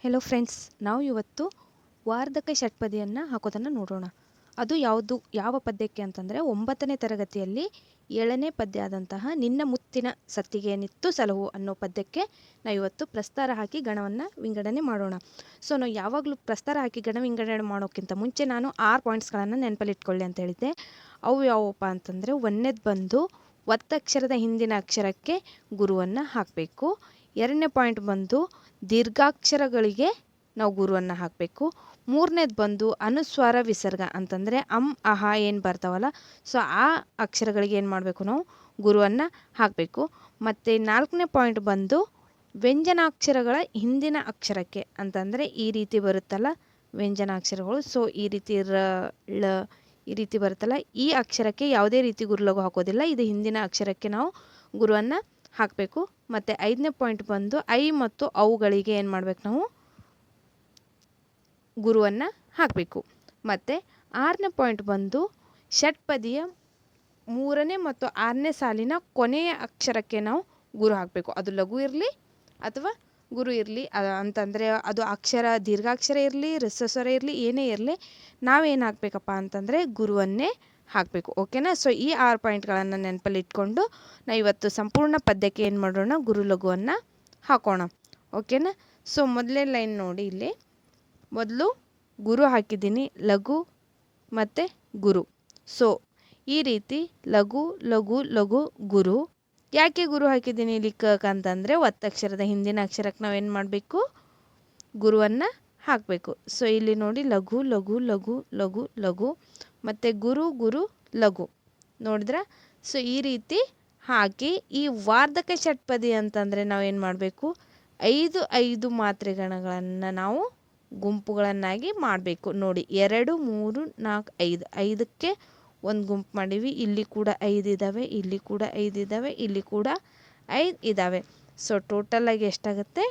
Hello friends, ನಾವು ಇವತ್ತು ವಾರ್ಧಕ ಷಟ್ಪದಿಯನ್ನು ಹಾಕೋದನ್ನು ನೋಡೋಣ. ಅದು ಯಾವ ಪದ್ಯಕ್ಕೆ ಅಂತಂದರೆ 9ನೇ ತರಗತಿಯಲ್ಲಿ 7ನೇ ಪದ್ಯ ಆದಂತಹ ನಿನ್ನ ಮುತ್ತಿನ ಸತ್ತಿಗೆಯನ್ನಿತ್ತು ಸಲಹು ಅನ್ನೋ ಪದ್ಯಕ್ಕೆ ನಾವು ಇವತ್ತು ಪ್ರಸ್ತಾರ ಹಾಕಿ ಗಣವನ್ನು ವಿಂಗಡಣೆ ಮಾಡೋಣ. ಸೊ ನಾವು ಯಾವಾಗಲೂ ಪ್ರಸ್ತಾರ ಹಾಕಿ ಗಣ ವಿಂಗಡಣೆ ಮಾಡೋಕ್ಕಿಂತ ಮುಂಚೆ ನಾನು 6 ಪಾಯಿಂಟ್ಸ್ಗಳನ್ನು ನೆನಪಲ್ಲಿಟ್ಕೊಳ್ಳಿ ಅಂತ ಹೇಳಿದ್ದೆ. ಅವು ಯಾವಪ್ಪ ಅಂತಂದರೆ, ಒಂದನೇದು ಬಂದು ಒತ್ತಕ್ಷರದ ಹಿಂದಿನ ಅಕ್ಷರಕ್ಕೆ ಗುರುವನ್ನು ಹಾಕಬೇಕು. ಎರಡನೇ ಪಾಯಿಂಟ್ ಬಂದು ದೀರ್ಘಾಕ್ಷರಗಳಿಗೆ ನಾವು ಗುರುವನ್ನು ಹಾಕಬೇಕು. ಮೂರನೇದು ಬಂದು ಅನುಸ್ವಾರ ವಿಸರ್ಗ ಅಂತಂದರೆ ಅಹ ಏನು ಬರ್ತಾವಲ್ಲ, ಸೊ ಆ ಅಕ್ಷರಗಳಿಗೆ ಏನು ಮಾಡಬೇಕು, ನಾವು ಗುರುವನ್ನು ಹಾಕಬೇಕು. ಮತ್ತು 4ನೇ ಪಾಯಿಂಟ್ ಬಂದು ವ್ಯಂಜನಾಕ್ಷರಗಳ ಹಿಂದಿನ ಅಕ್ಷರಕ್ಕೆ ಅಂತಂದರೆ ಈ ರೀತಿ ಬರುತ್ತಲ್ಲ ವ್ಯಂಜನಾಕ್ಷರಗಳು, ಸೊ ಈ ರೀತಿ ಳ ಈ ರೀತಿ ಬರುತ್ತಲ್ಲ, ಈ ಅಕ್ಷರಕ್ಕೆ ಯಾವುದೇ ರೀತಿ ಗುರುಲಘು ಹಾಕೋದಿಲ್ಲ, ಇದು ಹಿಂದಿನ ಅಕ್ಷರಕ್ಕೆ ನಾವು ಗುರುವನ್ನು ಹಾಕಬೇಕು. ಮತ್ತು 5ನೇ ಪಾಯಿಂಟ್ ಬಂದು ಐ ಮತ್ತು ಅವುಗಳಿಗೆ ಏನು ಮಾಡಬೇಕು, ನಾವು ಗುರುವನ್ನು ಹಾಕಬೇಕು. ಮತ್ತು 6ನೇ ಪಾಯಿಂಟ್ ಬಂದು ಷಟ್ಪದಿಯ 3ನೇ ಮತ್ತು 6ನೇ ಸಾಲಿನ ಕೊನೆಯ ಅಕ್ಷರಕ್ಕೆ ನಾವು ಗುರು ಹಾಕಬೇಕು. ಅದು ಲಘು ಇರಲಿ ಅಥವಾ ಗುರು ಇರಲಿ ಅಂತಂದರೆ ಅದು ಅಕ್ಷರ ದೀರ್ಘಾಕ್ಷರ ಇರಲಿ ಹ್ರಸ್ವಸ್ವರ ಇರಲಿ ಏನೇ ಇರಲಿ, ನಾವೇನು ಹಾಕಬೇಕಪ್ಪ ಅಂತಂದರೆ ಗುರುವನ್ನೇ ಹಾಕಬೇಕು. ಓಕೆನಾ? ಸೊ ಈ 6 ಪಾಯಿಂಟ್ಗಳನ್ನು ನೆನಪಲ್ಲಿ ಇಟ್ಕೊಂಡು ನಾವು ಇವತ್ತು ಸಂಪೂರ್ಣ ಪದ್ಯಕ್ಕೆ ಏನು ಮಾಡೋಣ, ಗುರು ಲಘುವನ್ನು ಹಾಕೋಣ. ಓಕೆನಾ? ಸೊ ಮೊದಲೇ ಲೈನ್ ನೋಡಿ, ಇಲ್ಲಿ ಮೊದಲು ಗುರು ಹಾಕಿದ್ದೀನಿ, ಲಘು ಮತ್ತು ಗುರು. ಸೊ ಈ ರೀತಿ ಲಘು ಲಘು ಲಘು ಗುರು. ಯಾಕೆ ಗುರು ಹಾಕಿದ್ದೀನಿ ಇಲ್ಲಿ ಅಂತಂದರೆ, ಒತ್ತಕ್ಷರದ ಹಿಂದಿನ ಅಕ್ಷರಕ್ಕೆ ನಾವೇನು ಮಾಡಬೇಕು, ಗುರುವನ್ನು ಹಾಕಬೇಕು. ಸೊ ಇಲ್ಲಿ ನೋಡಿ, ಲಘು ಲಘು ಲಘು ಲಘು ಲಘು ಮತ್ತು ಗುರು ಗುರು ಲಘು. ನೋಡಿದ್ರ? ಸೊ ಈ ರೀತಿ ಹಾಕಿ ಈ ವಾರ್ಧಕ ಷಟ್ಪದಿ ಅಂತಂದರೆ ನಾವೇನು ಮಾಡಬೇಕು, 5 ಮಾತ್ರೆಗಣಗಳನ್ನು ನಾವು ಗುಂಪುಗಳನ್ನಾಗಿ ಮಾಡಬೇಕು. ನೋಡಿ, 2 3 4 5 5ಕ್ಕೆ ಒಂದು ಗುಂಪು ಮಾಡೀವಿ. ಇಲ್ಲಿ ಕೂಡ 5 ಇದ್ದಾವೆ, ಇಲ್ಲಿ ಕೂಡ 5 ಇದ್ದಾವೆ, ಇಲ್ಲಿ ಕೂಡ 5 ಇದ್ದಾವೆ. ಸೊ ಟೋಟಲಾಗಿ ಎಷ್ಟಾಗುತ್ತೆ,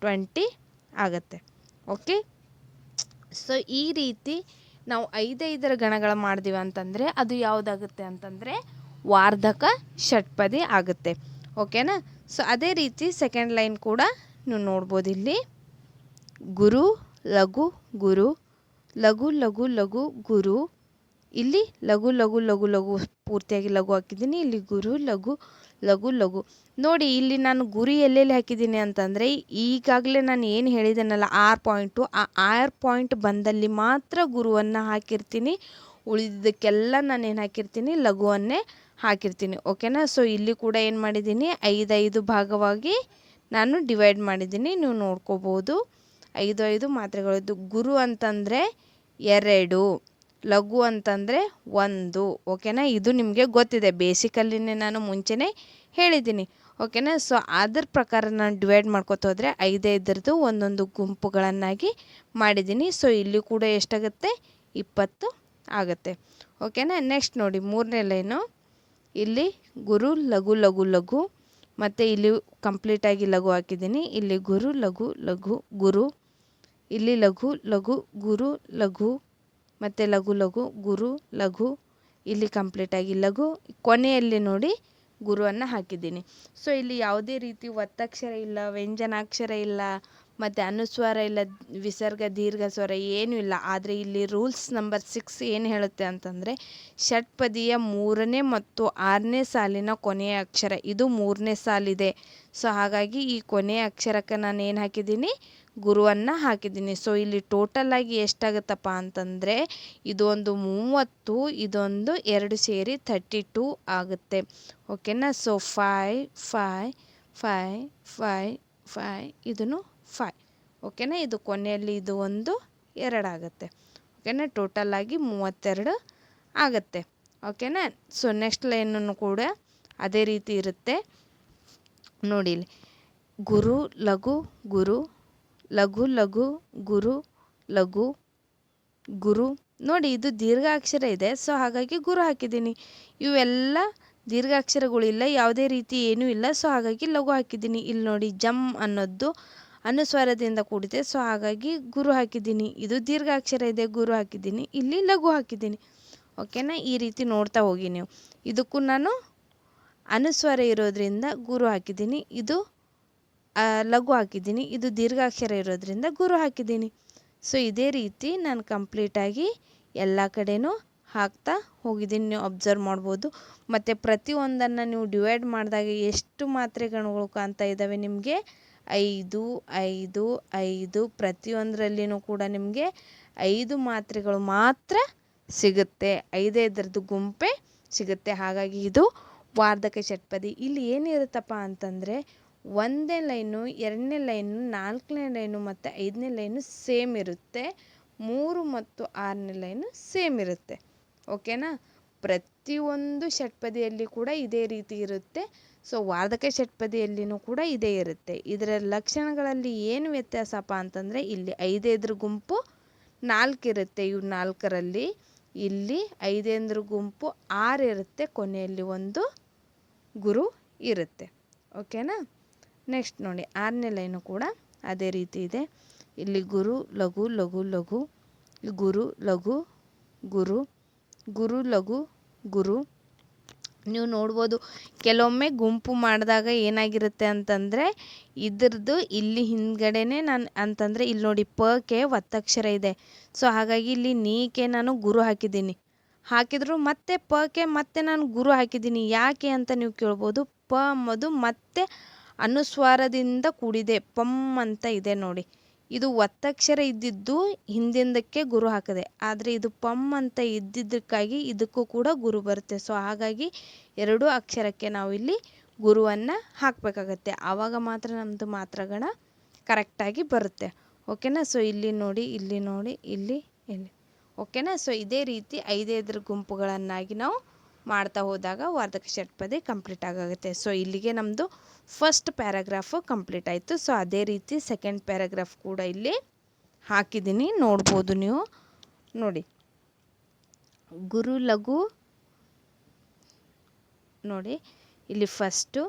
20 ಆಗುತ್ತೆ. ಓಕೆ? ಸೊ ಈ ರೀತಿ ನಾವು 5 ಗಣಗಳ ಮಾಡಿದೀವಿ ಅಂತಂದರೆ ಅದು ಯಾವುದಾಗುತ್ತೆ ಅಂತಂದರೆ ವಾರ್ಧಕ ಷಟ್ಪದಿ ಆಗುತ್ತೆ. ಓಕೆನಾ? ಸೊ ಅದೇ ರೀತಿ ಸೆಕೆಂಡ್ ಲೈನ್ ಕೂಡ ನೀವು ನೋಡ್ಬೋದು. ಇಲ್ಲಿ ಗುರು ಲಘು ಗುರು, ಲಘು ಲಘು ಲಘು ಗುರು, ಇಲ್ಲಿ ಲಘು ಲಘು ಲಘು ಲಘು ಪೂರ್ತಿಯಾಗಿ ಲಘು ಹಾಕಿದ್ದೀನಿ, ಇಲ್ಲಿ ಗುರು ಲಘು ಲಘು ಲಘು. ನೋಡಿ, ಇಲ್ಲಿ ನಾನು ಗುರಿ ಎಲ್ಲೆಲ್ಲಿ ಹಾಕಿದ್ದೀನಿ ಅಂತಂದರೆ, ಈಗಾಗಲೇ ನಾನು ಏನು ಹೇಳಿದ್ದೇನಲ್ಲ 6 ಪಾಯಿಂಟು, ಆ 6 ಪಾಯಿಂಟ್ ಬಂದಲ್ಲಿ ಮಾತ್ರ ಗುರುವನ್ನು ಹಾಕಿರ್ತೀನಿ. ಉಳಿದಕ್ಕೆಲ್ಲ ನಾನು ಏನು ಹಾಕಿರ್ತೀನಿ, ಲಘುವನ್ನೇ ಹಾಕಿರ್ತೀನಿ. ಓಕೆನಾ? ಸೊ ಇಲ್ಲಿ ಕೂಡ ಏನು ಮಾಡಿದ್ದೀನಿ, 5 ಭಾಗವಾಗಿ ನಾನು ಡಿವೈಡ್ ಮಾಡಿದ್ದೀನಿ. ನೀವು ನೋಡ್ಕೋಬೋದು, 5 ಮಾತ್ರೆಗಳದ್ದು. ಗುರು ಅಂತಂದರೆ 2, ಲಘು ಅಂತಂದರೆ 1. ಓಕೆನಾ? ಇದು ನಿಮಗೆ ಗೊತ್ತಿದೆ, ಬೇಸಿಕಲ್ಲಿನೇ ನಾನು ಮುಂಚೆನೇ ಹೇಳಿದ್ದೀನಿ. ಓಕೆನಾ? ಸೊ ಅದ್ರ ಪ್ರಕಾರ ನಾನು ಡಿವೈಡ್ ಮಾಡ್ಕೊತ ಹೋದರೆ 5 ಒಂದೊಂದು ಗುಂಪುಗಳನ್ನಾಗಿ ಮಾಡಿದ್ದೀನಿ. ಸೊ ಇಲ್ಲಿ ಕೂಡ ಎಷ್ಟಾಗುತ್ತೆ, 20 ಆಗುತ್ತೆ. ಓಕೆನಾ? ನೆಕ್ಸ್ಟ್ ನೋಡಿ, 3ನೇ ಲೈನು. ಇಲ್ಲಿ ಗುರು ಲಘು ಲಘು ಲಘು ಮತ್ತು ಇಲ್ಲಿ ಕಂಪ್ಲೀಟಾಗಿ ಲಘು ಹಾಕಿದ್ದೀನಿ. ಇಲ್ಲಿ ಗುರು ಲಘು ಲಘು ಗುರು, ಇಲ್ಲಿ ಲಘು ಲಘು ಗುರು ಲಘು ಮತ್ತು ಲಘು ಲಘು ಗುರು ಲಘು, ಇಲ್ಲಿ ಕಂಪ್ಲೀಟಾಗಿ ಲಘು, ಕೊನೆಯಲ್ಲಿ ನೋಡಿ ಗುರುವನ್ನು ಹಾಕಿದ್ದೀನಿ. ಸೊ ಇಲ್ಲಿ ಯಾವುದೇ ರೀತಿ ಒತ್ತಕ್ಷರ ಇಲ್ಲ, ವ್ಯಂಜನಾಕ್ಷರ ಇಲ್ಲ, ಮತ್ತು ಅನುಸ್ವಾರ ಇಲ್ಲ, ವಿಸರ್ಗ ದೀರ್ಘ ಸ್ವರ ಏನೂ ಇಲ್ಲ. ಆದರೆ ಇಲ್ಲಿ ರೂಲ್ಸ್ ನಂಬರ್ 6 ಏನು ಹೇಳುತ್ತೆ ಅಂತಂದರೆ, ಷಟ್ಪದಿಯ 3ನೇ ಮತ್ತು 6ನೇ ಸಾಲಿನ ಕೊನೆಯ ಅಕ್ಷರ, ಇದು 3ನೇ ಸಾಲಿದೆ. ಸೊ ಹಾಗಾಗಿ ಈ ಕೊನೆಯ ಅಕ್ಷರಕ್ಕೆ ನಾನು ಏನು ಹಾಕಿದ್ದೀನಿ, ಗುರುವನ್ನು ಹಾಕಿದ್ದೀನಿ. ಸೊ ಇಲ್ಲಿ ಟೋಟಲಾಗಿ ಎಷ್ಟಾಗುತ್ತಪ್ಪ ಅಂತಂದರೆ, ಇದೊಂದು 30, ಇದೊಂದು 2 ಸೇರಿ 32 ಆಗುತ್ತೆ. ಓಕೆನಾ? ಸೊ 5 5 5 5 5 ಇದನ್ನು 5. ಓಕೆನಾ? ಇದು ಕೊನೆಯಲ್ಲಿ ಇದು 1 2 ಆಗುತ್ತೆ. ಓಕೆನಾ? ಟೋಟಲಾಗಿ 32 ಆಗುತ್ತೆ. ಓಕೆನಾ? ಸೊ ನೆಕ್ಸ್ಟ್ ಲೈನನ್ನು ಕೂಡ ಅದೇ ರೀತಿ ಇರುತ್ತೆ. ನೋಡಿ, ಇಲ್ಲಿ ಗುರು ಲಘು ಗುರು, ಲಘು ಲಘು ಗುರು ಲಘು ಗುರು. ನೋಡಿ, ಇದು ದೀರ್ಘಾಕ್ಷರ ಇದೆ, ಸೊ ಹಾಗಾಗಿ ಗುರು ಹಾಕಿದ್ದೀನಿ. ಇವೆಲ್ಲ ದೀರ್ಘಾಕ್ಷರಗಳಿಲ್ಲ, ಯಾವುದೇ ರೀತಿ ಏನೂ ಇಲ್ಲ, ಸೊ ಹಾಗಾಗಿ ಲಘು ಹಾಕಿದ್ದೀನಿ. ಇಲ್ಲಿ ನೋಡಿ, ಜಮ್ ಅನ್ನೋದು ಅನುಸ್ವರದಿಂದ ಕೂಡಿದೆ, ಸೊ ಹಾಗಾಗಿ ಗುರು ಹಾಕಿದ್ದೀನಿ. ಇದು ದೀರ್ಘಾಕ್ಷರ ಇದೆ, ಗುರು ಹಾಕಿದ್ದೀನಿ. ಇಲ್ಲಿ ಲಘು ಹಾಕಿದ್ದೀನಿ. ಓಕೆನಾ? ಈ ರೀತಿ ನೋಡ್ತಾ ಹೋಗಿ ನೀವು. ಇದಕ್ಕೂ ನಾನು ಅನುಸ್ವರ ಇರೋದ್ರಿಂದ ಗುರು ಹಾಕಿದ್ದೀನಿ. ಇದು ಲಘು ಹಾಕಿದ್ದೀನಿ, ಇದು ದೀರ್ಘಾಕ್ಷರ ಇರೋದ್ರಿಂದ ಗುರು ಹಾಕಿದ್ದೀನಿ. ಸೊ ಇದೇ ರೀತಿ ನಾನು ಕಂಪ್ಲೀಟಾಗಿ ಎಲ್ಲ ಕಡೆನೂ ಹಾಕ್ತಾ ಹೋಗಿದ್ದೀನಿ, ನೀವು ಅಬ್ಸರ್ವ್ ಮಾಡ್ಬೋದು. ಮತ್ತು ಪ್ರತಿಯೊಂದನ್ನು ನೀವು ಡಿವೈಡ್ ಮಾಡಿದಾಗ ಎಷ್ಟು ಮಾತ್ರೆಗಳು ಕಾಣ್ತಾ ಇದ್ದಾವೆ ನಿಮಗೆ? 5 5 5. ಪ್ರತಿಯೊಂದರಲ್ಲಿನೂ ಕೂಡ ನಿಮಗೆ 5 ಮಾತ್ರೆಗಳು ಮಾತ್ರ ಸಿಗುತ್ತೆ, 5 ಗುಂಪೇ ಸಿಗುತ್ತೆ. ಹಾಗಾಗಿ ಇದು ವಾರ್ಧಕ ಷಟ್ಪದಿ. ಇಲ್ಲಿ ಏನಿರುತ್ತಪ್ಪ ಅಂತಂದರೆ, 1ನೇ ಲೈನು, 2ನೇ ಲೈನು, 4ನೇ ಲೈನು ಮತ್ತು 5ನೇ ಲೈನು ಸೇಮ್ ಇರುತ್ತೆ. 3 ಮತ್ತು 6ನೇ ಲೈನು ಸೇಮ್ ಇರುತ್ತೆ. ಓಕೆನಾ? ಪ್ರತಿಯೊಂದು ಷಟ್ಪದಿಯಲ್ಲಿ ಕೂಡ ಇದೇ ರೀತಿ ಇರುತ್ತೆ. ಸೊ ವಾರ್ಧಕ ಷಟ್ಪದಿಯಲ್ಲಿನೂ ಕೂಡ ಇದೇ ಇರುತ್ತೆ. ಇದರ ಲಕ್ಷಣಗಳಲ್ಲಿ ಏನು ವ್ಯತ್ಯಾಸಪ್ಪ ಅಂತಂದರೆ, ಇಲ್ಲಿ 5 ಗುಂಪು 4 ಇರುತ್ತೆ, ಇವು 4ರಲ್ಲಿ. ಇಲ್ಲಿ 5 ಗುಂಪು 6 ಇರುತ್ತೆ, ಕೊನೆಯಲ್ಲಿ ಒಂದು ಗುರು ಇರುತ್ತೆ. ಓಕೆನಾ? ನೆಕ್ಸ್ಟ್ ನೋಡಿ, 6ನೇ ಲೈನು ಕೂಡ ಅದೇ ರೀತಿ ಇದೆ. ಇಲ್ಲಿ ಗುರು ಲಘು ಲಘು ಲಘು, ಗುರು ಲಘು ಗುರು, ಗುರು ಲಘು ಗುರು. ನೀವು ನೋಡ್ಬೋದು, ಕೆಲವೊಮ್ಮೆ ಗುಂಪು ಮಾಡಿದಾಗ ಏನಾಗಿರುತ್ತೆ ಅಂತಂದರೆ, ಇದ್ರದ್ದು ಇಲ್ಲಿ ಹಿಂದ್ಗಡೆನೇ ನಾನು ಅಂತಂದರೆ, ಇಲ್ಲಿ ನೋಡಿ ಪಕ್ಕೆ ಒತ್ತಕ್ಷರ ಇದೆ. ಸೊ ಹಾಗಾಗಿ ಇಲ್ಲಿ ನೀಕೆ ನಾನು ಗುರು ಹಾಕಿದ್ರು ಮತ್ತೆ ಪಕ್ಕೆ ಮತ್ತೆ ನಾನು ಗುರು ಹಾಕಿದ್ದೀನಿ. ಯಾಕೆ ಅಂತ ನೀವು ಕೇಳ್ಬೋದು. ಪ ಅಂಬೋದು ಮತ್ತೆ ಅನುಸ್ವಾರದಿಂದ ಕೂಡಿದೆ, ಪಮ್ ಅಂತ ಇದೆ ನೋಡಿ. ಇದು ಒತ್ತಕ್ಷರ ಇದ್ದಿದ್ದು ಹಿಂದಿಂದಕ್ಕೆ ಗುರು ಹಾಕಿದೆ, ಆದರೆ ಇದು ಪಮ್ ಅಂತ ಇದ್ದಿದ್ದಕ್ಕಾಗಿ ಇದಕ್ಕೂ ಕೂಡ ಗುರು ಬರುತ್ತೆ. ಸೊ ಹಾಗಾಗಿ 2 ಅಕ್ಷರಕ್ಕೆ ನಾವು ಇಲ್ಲಿ ಗುರುವನ್ನು ಹಾಕಬೇಕಾಗತ್ತೆ. ಆವಾಗ ಮಾತ್ರ ನಮ್ಮದು ಮಾತ್ರಗಣ ಕರೆಕ್ಟಾಗಿ ಬರುತ್ತೆ. ಓಕೆನಾ? ಸೊ ಇಲ್ಲಿ ನೋಡಿ, ಇಲ್ಲಿ ನೋಡಿ, ಇಲ್ಲಿ ಇಲ್ಲಿ. ಓಕೆನಾ? ಸೊ ಇದೇ ರೀತಿ 5 ಗುಂಪುಗಳನ್ನಾಗಿ ನಾವು ಮಾಡ್ತಾ ಹೋದಾಗ ವಾರ್ಧಕ ಷಟ್ಪದಿ ಕಂಪ್ಲೀಟ್ ಆಗುತ್ತೆ. ಸೊ ಇಲ್ಲಿಗೆ ನಮ್ಮದು ಫಸ್ಟ್ ಪ್ಯಾರಾಗ್ರಾಫು ಕಂಪ್ಲೀಟ್ ಆಯಿತು. ಸೊ ಅದೇ ರೀತಿ ಸೆಕೆಂಡ್ ಪ್ಯಾರಾಗ್ರಾಫ್ ಕೂಡ ಇಲ್ಲಿ ಹಾಕಿದ್ದೀನಿ, ನೋಡ್ಬೋದು ನೀವು. ನೋಡಿ, ಗುರು ಲಘು ನೋಡಿ, ಇಲ್ಲಿ ಫಸ್ಟು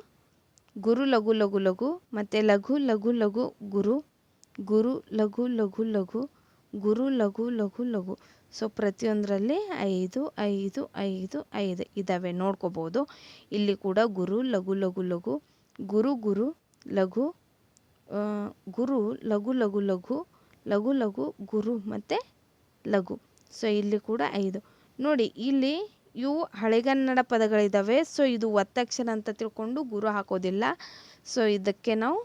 ಗುರು ಲಘು ಲಘು ಲಘು, ಮತ್ತು ಲಘು ಲಘು ಲಘು ಗುರು, ಗುರು ಲಘು ಲಘು ಲಘು, ಗುರು ಲಘು ಲಘು ಲಘು. ಸೊ ಪ್ರತಿಯೊಂದರಲ್ಲಿ 5 5 5 5 ಇದ್ದಾವೆ, ನೋಡ್ಕೋಬೋದು. ಇಲ್ಲಿ ಕೂಡ ಗುರು ಲಘು ಲಘು ಲಘು, ಗುರು ಗುರು ಲಘು, ಗುರು ಲಘು ಲಘು ಲಘು, ಲಘು ಲಘು ಗುರು ಮತ್ತು ಲಘು. ಸೊ ಇಲ್ಲಿ ಕೂಡ 5 ನೋಡಿ. ಇಲ್ಲಿ ಇವು ಹಳೆಗನ್ನಡ ಪದಗಳಿದ್ದಾವೆ. ಸೊ ಇದು ಒತ್ತಕ್ಷರ ಅಂತ ತಿಳ್ಕೊಂಡು ಗುರು ಹಾಕೋದಿಲ್ಲ. ಸೊ ಇದಕ್ಕೆ ನಾವು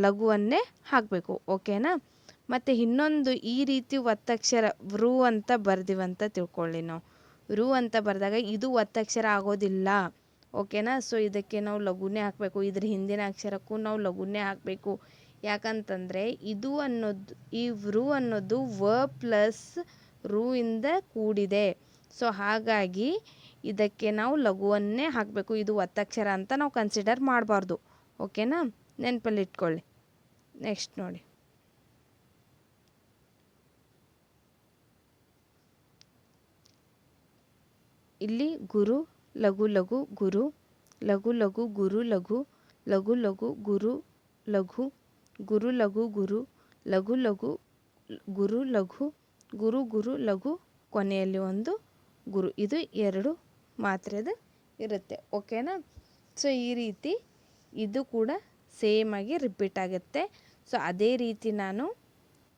ಲಘುವನ್ನೇ ಹಾಕಬೇಕು. ಓಕೆನಾ? ಮತ್ತು ಇನ್ನೊಂದು, ಈ ರೀತಿ ಒತ್ತಕ್ಷರ ರು ಅಂತ ಬರ್ದಿವಂತ ತಿಳ್ಕೊಳ್ಳಿ. ನಾವು ರು ಅಂತ ಬರೆದಾಗ ಇದು ಒತ್ತಕ್ಷರ ಆಗೋದಿಲ್ಲ. ಓಕೆನಾ? ಸೊ ಇದಕ್ಕೆ ನಾವು ಲಘುನೇ ಹಾಕಬೇಕು. ಇದ್ರ ಹಿಂದಿನ ಅಕ್ಷರಕ್ಕೂ ನಾವು ಲಘುನೇ ಹಾಕಬೇಕು. ಯಾಕಂತಂದರೆ ಇದು ಅನ್ನೋದು, ಈ ರು ಅನ್ನೋದು ವ ಪ್ಲಸ್ ರು ಇಂದ ಕೂಡಿದೆ. ಸೊ ಹಾಗಾಗಿ ಇದಕ್ಕೆ ನಾವು ಲಘುವನ್ನೇ ಹಾಕಬೇಕು. ಇದು ಒತ್ತಕ್ಷರ ಅಂತ ನಾವು ಕನ್ಸಿಡರ್ ಮಾಡಬಾರ್ದು. ಓಕೆನಾ? ನೆನಪಲ್ಲಿ ಇಟ್ಕೊಳ್ಳಿ. ನೆಕ್ಸ್ಟ್ ನೋಡಿ, ಇಲ್ಲಿ ಗುರು ಲಘು ಲಘು ಗುರು, ಲಘು ಲಘು ಗುರು ಲಘು, ಲಘು ಲಘು ಗುರು ಲಘು, ಗುರು ಲಘು ಗುರು, ಲಘು ಲಘು ಗುರು ಲಘು, ಗುರು ಗುರು ಲಘು, ಕೊನೆಯಲ್ಲಿ ಒಂದು ಗುರು. ಇದು 2 ಮಾತ್ರೆದು ಇರುತ್ತೆ. ಓಕೆನಾ? ಸೊ ಈ ರೀತಿ ಇದು ಕೂಡ ಸೇಮಾಗಿ ರಿಪೀಟ್ ಆಗುತ್ತೆ. ಸೊ ಅದೇ ರೀತಿ ನಾನು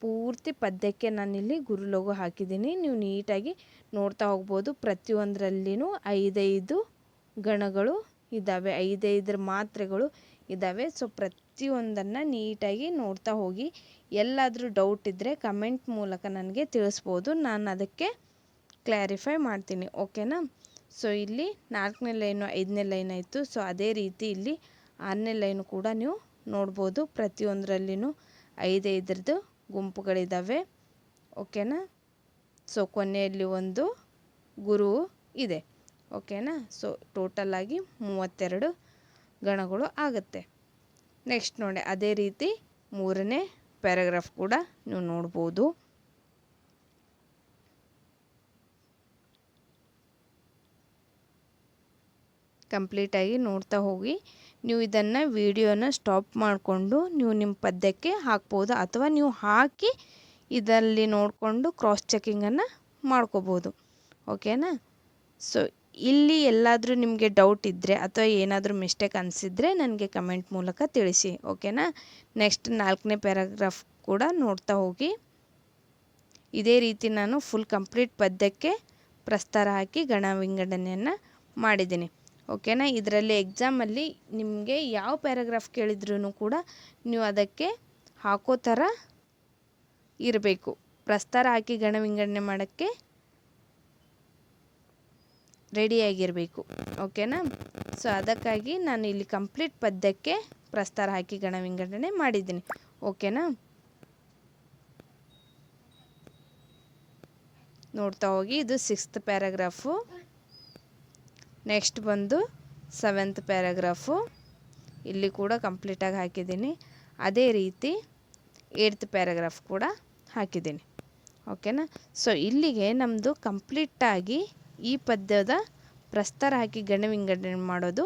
ಪೂರ್ತಿ ಪದ್ಯಕ್ಕೆ ನಾನಿಲ್ಲಿ ಗುರು ಲಘು ಹಾಕಿದ್ದೀನಿ. ನೀವು ನೀಟಾಗಿ ನೋಡ್ತಾ ಹೋಗ್ಬೋದು. ಪ್ರತಿಯೊಂದರಲ್ಲಿನೂ 5 ಗಣಗಳು ಇದ್ದಾವೆ, 5 ಮಾತ್ರೆಗಳು ಇದ್ದಾವೆ. ಸೊ ಪ್ರತಿಯೊಂದನ್ನು ನೀಟಾಗಿ ನೋಡ್ತಾ ಹೋಗಿ. ಎಲ್ಲಾದರೂ ಡೌಟ್ ಇದ್ದರೆ ಕಮೆಂಟ್ ಮೂಲಕ ನನಗೆ ತಿಳಿಸ್ಬೋದು, ನಾನು ಅದಕ್ಕೆ ಕ್ಲಾರಿಫೈ ಮಾಡ್ತೀನಿ. ಓಕೆನಾ? ಸೊ ಇಲ್ಲಿ 4ನೇ ಲೈನು 5ನೇ ಲೈನ್ ಆಯಿತು. ಸೊ ಅದೇ ರೀತಿ ಇಲ್ಲಿ 6ನೇ ಲೈನು ಕೂಡ ನೀವು ನೋಡ್ಬೋದು. ಪ್ರತಿಯೊಂದರಲ್ಲಿನೂ 5 ಗುಂಪುಗಳಿದ್ದಾವೆ. ಓಕೆನಾ? ಸೊ ಕೊನೆಯಲ್ಲಿ ಒಂದು ಗುರು ಇದೆ. ಓಕೆನಾ? ಸೊ ಟೋಟಲಾಗಿ 32 ಗಣಗಳು ಆಗುತ್ತೆ. ನೆಕ್ಸ್ಟ್ ನೋಡಿ, ಅದೇ ರೀತಿ 3ನೇ ಪ್ಯಾರಾಗ್ರಾಫ್ ಕೂಡ ನೀವು ನೋಡ್ಬೋದು. ಕಂಪ್ಲೀಟಾಗಿ ನೋಡ್ತಾ ಹೋಗಿ. ನೀವು ಇದನ್ನು ವಿಡಿಯೋನ ಸ್ಟಾಪ್ ಮಾಡಿಕೊಂಡು ನೀವು ನಿಮ್ಮ ಪದ್ಯಕ್ಕೆ ಹಾಕ್ಬೋದು, ಅಥವಾ ನೀವು ಹಾಕಿ ಇದರಲ್ಲಿ ನೋಡಿಕೊಂಡು ಕ್ರಾಸ್ ಚೆಕಿಂಗನ್ನು ಮಾಡ್ಕೋಬೋದು. ಓಕೆನಾ? ಸೊ ಇಲ್ಲಿ ಎಲ್ಲಾದರೂ ನಿಮಗೆ ಡೌಟ್ ಇದ್ದರೆ ಅಥವಾ ಏನಾದರೂ ಮಿಸ್ಟೇಕ್ ಅನಿಸಿದರೆ ನನಗೆ ಕಮೆಂಟ್ ಮೂಲಕ ತಿಳಿಸಿ. ಓಕೆನಾ. ನೆಕ್ಸ್ಟ್ 4ನೇ ಪ್ಯಾರಾಗ್ರಾಫ್ ಕೂಡ ನೋಡ್ತಾ ಹೋಗಿ. ಇದೇ ರೀತಿ ನಾನು ಫುಲ್ ಕಂಪ್ಲೀಟ್ ಪದ್ಯಕ್ಕೆ ಪ್ರಸ್ತಾರ ಹಾಕಿ ಗಣ ವಿಂಗಡಣೆಯನ್ನು ಮಾಡಿದ್ದೀನಿ. ಓಕೆನಾ. ಇದರಲ್ಲಿ ಎಕ್ಸಾಮಲ್ಲಿ ನಿಮಗೆ ಯಾವ ಪ್ಯಾರಾಗ್ರಾಫ್ ಕೇಳಿದ್ರೂ ಕೂಡ ನೀವು ಅದಕ್ಕೆ ಹಾಕೋ ಥರ ಇರಬೇಕು. ಪ್ರಸ್ತಾರ ಹಾಕಿ ಗಣ ವಿಂಗಡಣೆ ಮಾಡೋಕ್ಕೆ ರೆಡಿಯಾಗಿರಬೇಕು. ಓಕೆನಾ. ಸೊ ಅದಕ್ಕಾಗಿ ನಾನು ಇಲ್ಲಿ ಕಂಪ್ಲೀಟ್ ಪದ್ಯಕ್ಕೆ ಪ್ರಸ್ತಾರ ಹಾಕಿ ಗಣ ವಿಂಗಡಣೆ ಮಾಡಿದ್ದೀನಿ. ಓಕೆನಾ. ನೋಡ್ತಾ ಹೋಗಿ. ಇದು 6th ಪ್ಯಾರಾಗ್ರಾಫು. ನೆಕ್ಸ್ಟ್ ಬಂದು 7th ಪ್ಯಾರಾಗ್ರಾಫು. ಇಲ್ಲಿ ಕೂಡ ಕಂಪ್ಲೀಟಾಗಿ ಹಾಕಿದ್ದೀನಿ. ಅದೇ ರೀತಿ 8th ಪ್ಯಾರಾಗ್ರಾಫ್ ಕೂಡ ಹಾಕಿದ್ದೀನಿ. ಓಕೆನಾ. ಸೊ ಇಲ್ಲಿಗೆ ನಮ್ಮದು ಕಂಪ್ಲೀಟಾಗಿ ಈ ಪದ್ಯದ ಪ್ರಸ್ತಾರ ಹಾಕಿ ಗಣ ವಿಂಗಡಣೆ ಮಾಡೋದು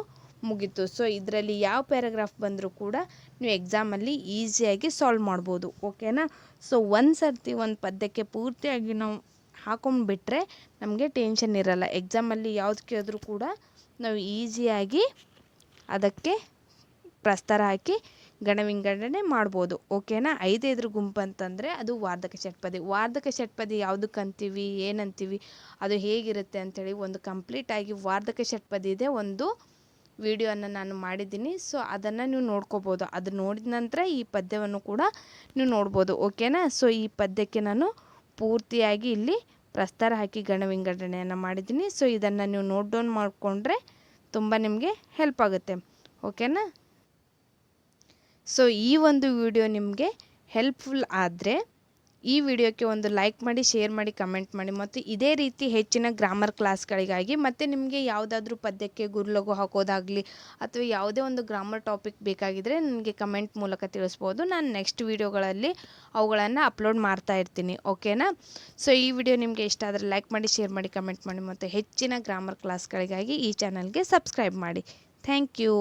ಮುಗೀತು. ಸೊ ಇದರಲ್ಲಿ ಯಾವ ಪ್ಯಾರಾಗ್ರಾಫ್ ಬಂದರೂ ಕೂಡ ನೀವು ಎಕ್ಸಾಮಲ್ಲಿ ಈಸಿಯಾಗಿ ಸಾಲ್ವ್ ಮಾಡ್ಬೋದು. ಓಕೆನಾ. ಸೊ ಒಂದು ಸರ್ತಿ ಒಂದು ಪದ್ಯಕ್ಕೆ ಪೂರ್ತಿಯಾಗಿ ನಾವು ಹಾಕೊಂಡ್ಬಿಟ್ರೆ ನಮಗೆ ಟೆನ್ಷನ್ ಇರಲ್ಲ. ಎಕ್ಸಾಮಲ್ಲಿ ಯಾವ್ದು ಕೇಳಿದ್ರೂ ಕೂಡ ನಾವು ಈಸಿಯಾಗಿ ಅದಕ್ಕೆ ಪ್ರಸ್ತಾರ ಹಾಕಿ ಗಣ ವಿಂಗಡಣೆ ಮಾಡ್ಬೋದು. ಓಕೆನಾ. 5 ಗುಂಪು ಅಂತಂದರೆ ಅದು ವಾರ್ಧಕ ಷಟ್ಪದಿ. ವಾರ್ಧಕ ಷಟ್ಪದಿ ಯಾವುದಕ್ಕೆ ಅಂತೀವಿ, ಏನಂತೀವಿ, ಅದು ಹೇಗಿರುತ್ತೆ ಅಂಥೇಳಿ ಒಂದು ಕಂಪ್ಲೀಟಾಗಿ ವಾರ್ಧಕ ಷಟ್ಪದಿದೆ ಒಂದು ವಿಡಿಯೋನ ನಾನು ಮಾಡಿದ್ದೀನಿ. ಸೊ ಅದನ್ನು ನೀವು ನೋಡ್ಕೋಬೋದು. ಅದು ನೋಡಿದ ನಂತರ ಈ ಪದ್ಯವನ್ನು ಕೂಡ ನೀವು ನೋಡ್ಬೋದು. ಓಕೆನಾ. ಸೊ ಈ ಪದ್ಯಕ್ಕೆ ನಾನು ಪೂರ್ತಿಯಾಗಿ ಇಲ್ಲಿ ಪ್ರಸ್ತಾರ ಹಾಕಿ ಗಣ ವಿಂಗಡಣೆಯನ್ನು ಮಾಡಿದ್ದೀನಿ. ಸೊ ಇದನ್ನು ನೀವು ನೋಟ್ ಡೌನ್ ಮಾಡಿಕೊಂಡ್ರೆ ತುಂಬ ನಿಮಗೆ ಹೆಲ್ಪ್ ಆಗುತ್ತೆ. ಓಕೆನಾ. ಸೊ ಈ ಒಂದು ವಿಡಿಯೋ ನಿಮಗೆ ಹೆಲ್ಪ್ಫುಲ್ ಆದರೆ ಈ ವಿಡಿಯೋಕ್ಕೆ ಒಂದು ಲೈಕ್ ಮಾಡಿ, ಶೇರ್ ಮಾಡಿ, ಕಮೆಂಟ್ ಮಾಡಿ. ಮತ್ತು ಇದೇ ರೀತಿ ಹೆಚ್ಚಿನ ಗ್ರಾಮರ್ ಕ್ಲಾಸ್ಗಳಿಗಾಗಿ ಮತ್ತು ನಿಮಗೆ ಯಾವುದಾದ್ರೂ ಪದ್ಯಕ್ಕೆ ಗುರುಲಘು ಹಾಕೋದಾಗಲಿ ಅಥವಾ ಯಾವುದೇ ಒಂದು ಗ್ರಾಮರ್ ಟಾಪಿಕ್ ಬೇಕಾಗಿದ್ದರೆ ನನಗೆ ಕಮೆಂಟ್ ಮೂಲಕ ತಿಳಿಸ್ಬೋದು. ನಾನು ನೆಕ್ಸ್ಟ್ ವಿಡಿಯೋಗಳಲ್ಲಿ ಅವುಗಳನ್ನು ಅಪ್ಲೋಡ್ ಮಾಡ್ತಾ ಇರ್ತೀನಿ. ಓಕೆನಾ. ಸೊ ಈ ವಿಡಿಯೋ ನಿಮಗೆ ಇಷ್ಟ ಆದರೆ ಲೈಕ್ ಮಾಡಿ, ಶೇರ್ ಮಾಡಿ, ಕಮೆಂಟ್ ಮಾಡಿ. ಮತ್ತು ಹೆಚ್ಚಿನ ಗ್ರಾಮರ್ ಕ್ಲಾಸ್ಗಳಿಗಾಗಿ ಈ ಚಾನಲ್ಗೆ ಸಬ್ಸ್ಕ್ರೈಬ್ ಮಾಡಿ. Thank you.